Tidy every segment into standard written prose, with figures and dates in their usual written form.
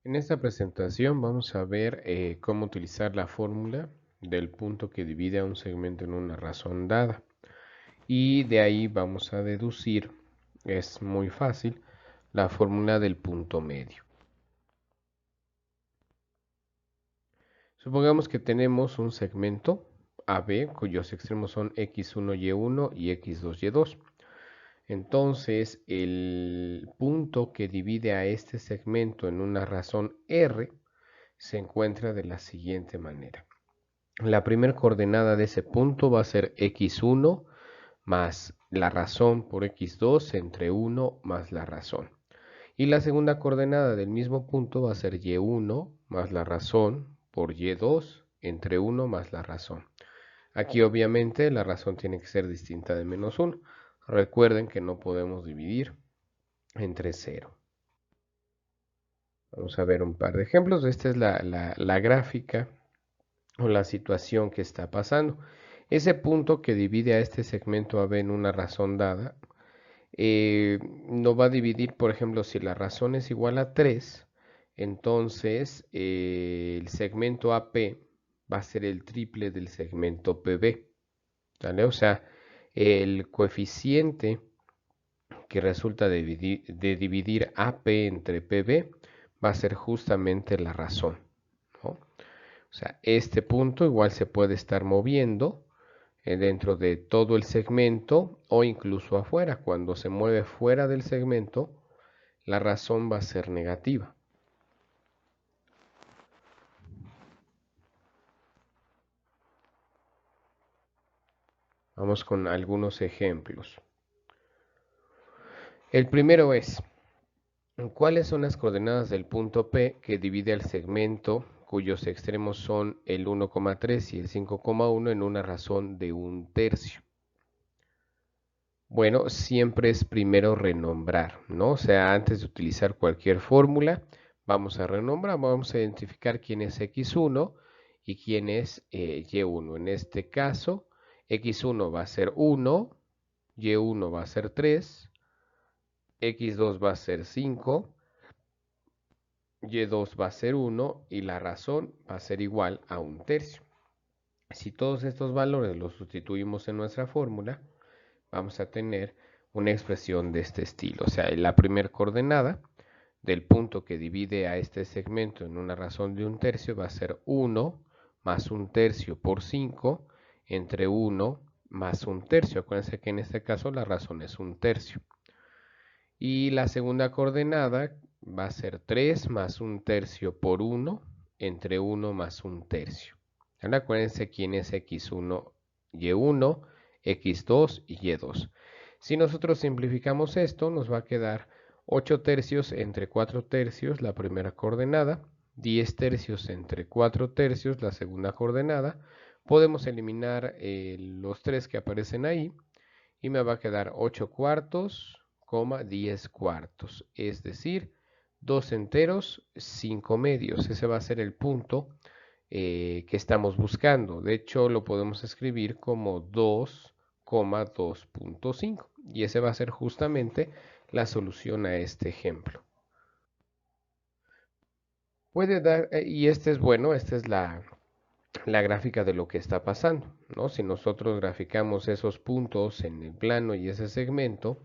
En esta presentación vamos a ver cómo utilizar la fórmula del punto que divide a un segmento en una razón dada. Y de ahí vamos a deducir, es muy fácil, la fórmula del punto medio. Supongamos que tenemos un segmento AB cuyos extremos son x1, y1 y x2, y2. Entonces, el punto que divide a este segmento en una razón R se encuentra de la siguiente manera. La primera coordenada de ese punto va a ser x1 más la razón por x2 entre 1 más la razón. Y la segunda coordenada del mismo punto va a ser y1 más la razón por y2 entre 1 más la razón. Aquí obviamente la razón tiene que ser distinta de menos 1. Recuerden que no podemos dividir entre 0. Vamos a ver un par de ejemplos. Esta es la gráfica o la situación que está pasando. Ese punto que divide a este segmento AB en una razón dada, no va a dividir, por ejemplo, si la razón es igual a 3, entonces el segmento AP va a ser el triple del segmento PB. ¿Vale? O sea, el coeficiente que resulta de dividir AP entre PB va a ser justamente la razón, ¿no? O sea, este punto igual se puede estar moviendo dentro de todo el segmento o incluso afuera. Cuando se mueve fuera del segmento, la razón va a ser negativa. Vamos con algunos ejemplos. El primero es, ¿cuáles son las coordenadas del punto P que divide el segmento cuyos extremos son el 1,3 y el 5,1 en una razón de 1/3? Bueno, siempre es primero renombrar, ¿no? O sea, antes de utilizar cualquier fórmula, vamos a renombrar, vamos a identificar quién es x1 y quién es y1. En este caso, x1 va a ser 1, y1 va a ser 3, x2 va a ser 5, y2 va a ser 1 y la razón va a ser igual a 1/3. Si todos estos valores los sustituimos en nuestra fórmula, vamos a tener una expresión de este estilo. O sea, la primera coordenada del punto que divide a este segmento en una razón de 1/3 va a ser 1 más 1/3 por 5 entre 1 más 1/3. Acuérdense que en este caso la razón es 1/3. Y la segunda coordenada va a ser 3 más 1/3 por 1 entre 1 más 1/3. Ahora acuérdense quién es x1, y1, x2 y y2. Si nosotros simplificamos esto, nos va a quedar 8/3 entre 4/3, la primera coordenada, 10/3 entre 4/3, la segunda coordenada. Podemos eliminar los 3 que aparecen ahí y me va a quedar 8/4, 10/4, es decir, 2 enteros, 5 medios. Ese va a ser el punto que estamos buscando. De hecho, lo podemos escribir como 2,2.5 y ese va a ser justamente la solución a este ejemplo. Puede dar, y este es bueno, esta es la gráfica de lo que está pasando, ¿no? Si nosotros graficamos esos puntos en el plano y ese segmento,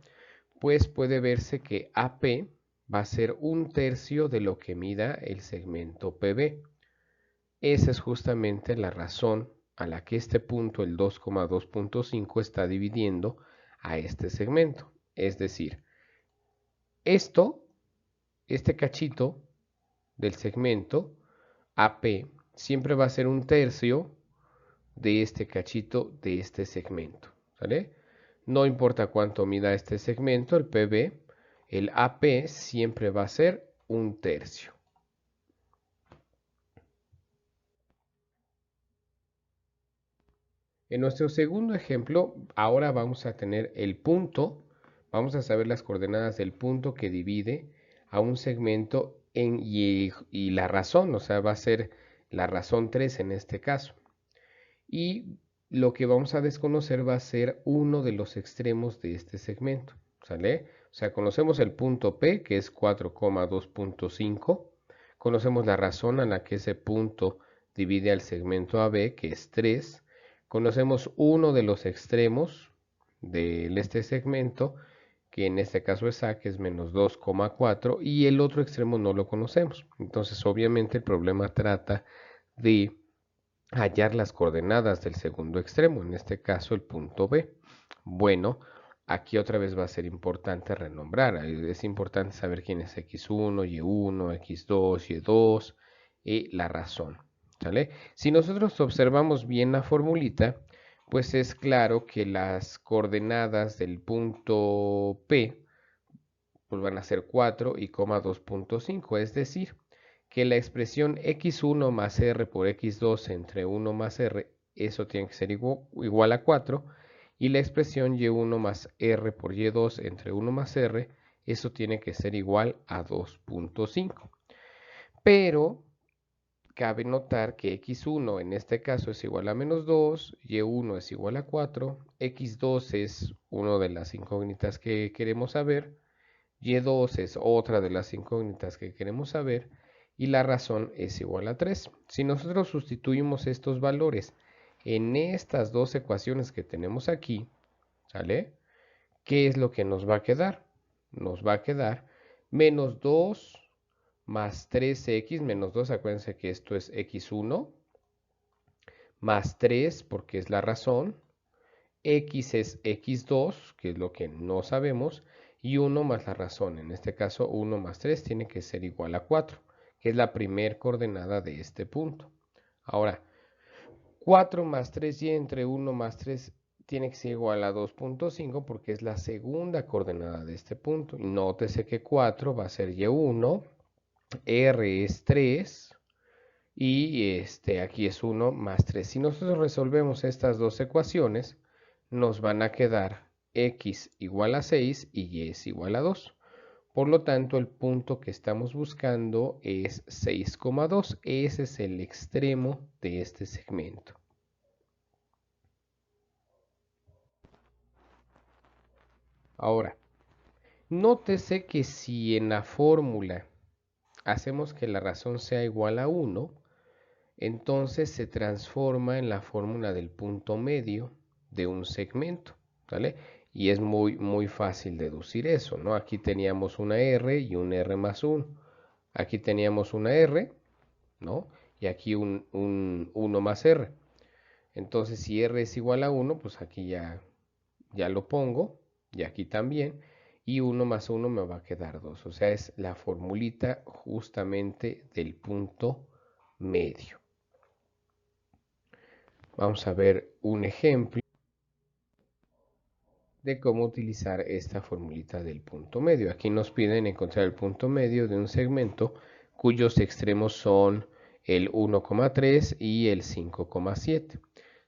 pues puede verse que AP va a ser 1/3 de lo que mida el segmento PB. Esa es justamente la razón a la que este punto, el 2,2.5, está dividiendo a este segmento. Es decir, este cachito del segmento AP siempre va a ser 1/3 de este cachito de este segmento. ¿Vale? No importa cuánto mida este segmento, el PB, el AP siempre va a ser 1/3. En nuestro segundo ejemplo, ahora vamos a tener el punto, vamos a saber las coordenadas del punto que divide a un segmento y la razón, o sea, va a ser la razón 3 en este caso. Y lo que vamos a desconocer va a ser uno de los extremos de este segmento, ¿sale? O sea, conocemos el punto P, que es 4,2.5, Conocemos la razón a la que ese punto divide al segmento AB, que es 3. Conocemos uno de los extremos de este segmento, que en este caso es A, que es menos 2,4, y el otro extremo no lo conocemos. Entonces, obviamente, el problema trata de hallar las coordenadas del segundo extremo, en este caso el punto B. Bueno, aquí otra vez va a ser importante renombrar. Es importante saber quién es x1, y1, x2, y2 y la razón. ¿Sale? Si nosotros observamos bien la formulita, pues es claro que las coordenadas del punto P pues van a ser 4 y 2.5, es decir, que la expresión x1 más r por x2 entre 1 más r, eso tiene que ser igual a 4, y la expresión y1 más r por y2 entre 1 más r, eso tiene que ser igual a 2.5. Pero cabe notar que x1 en este caso es igual a menos 2, y1 es igual a 4, x2 es una de las incógnitas que queremos saber, y2 es otra de las incógnitas que queremos saber, y la razón es igual a 3. Si nosotros sustituimos estos valores en estas dos ecuaciones que tenemos aquí, ¿sale? ¿Qué es lo que nos va a quedar? Nos va a quedar menos 2 más 3x, menos 2, acuérdense que esto es x1, más 3 porque es la razón, x es x2, que es lo que no sabemos, y 1 más la razón. En este caso, 1 más 3 tiene que ser igual a 4, que es la primer coordenada de este punto. Ahora, 4 más 3y entre 1 más 3 tiene que ser igual a 2.5 porque es la segunda coordenada de este punto. Y nótese que 4 va a ser y1, r es 3 y aquí es 1 más 3. Si nosotros resolvemos estas dos ecuaciones, nos van a quedar x igual a 6 y y es igual a 2. Por lo tanto, el punto que estamos buscando es 6,2. Ese es el extremo de este segmento. Ahora, nótese que si en la fórmula hacemos que la razón sea igual a 1, entonces se transforma en la fórmula del punto medio de un segmento, ¿vale? Y es muy fácil deducir eso, ¿no? Aquí teníamos una R y un R más 1. Aquí teníamos una R, ¿no? Y aquí un 1 más R. Entonces, si R es igual a 1, pues aquí ya lo pongo, y aquí también, y 1 más 1 me va a quedar 2. O sea, es la formulita justamente del punto medio. Vamos a ver un ejemplo de cómo utilizar esta formulita del punto medio. Aquí nos piden encontrar el punto medio de un segmento cuyos extremos son el 1,3 y el 5,7.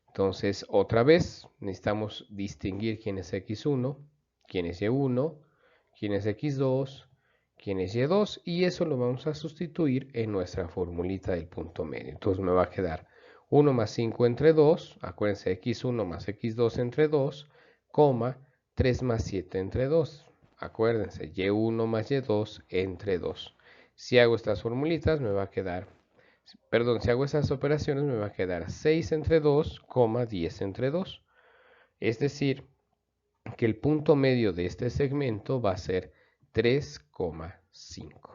Entonces, otra vez, necesitamos distinguir quién es x1, quién es y1, quién es x2, quién es y2, y eso lo vamos a sustituir en nuestra formulita del punto medio. Entonces me va a quedar 1 más 5 entre 2, acuérdense, x1 más x2 entre 2, 3 más 7 entre 2. Acuérdense, y1 más y2 entre 2. Si hago estas formulitas me va a quedar, si hago esas operaciones me va a quedar 6 entre 2, 10 entre 2. Es decir, que el punto medio de este segmento va a ser 3,5.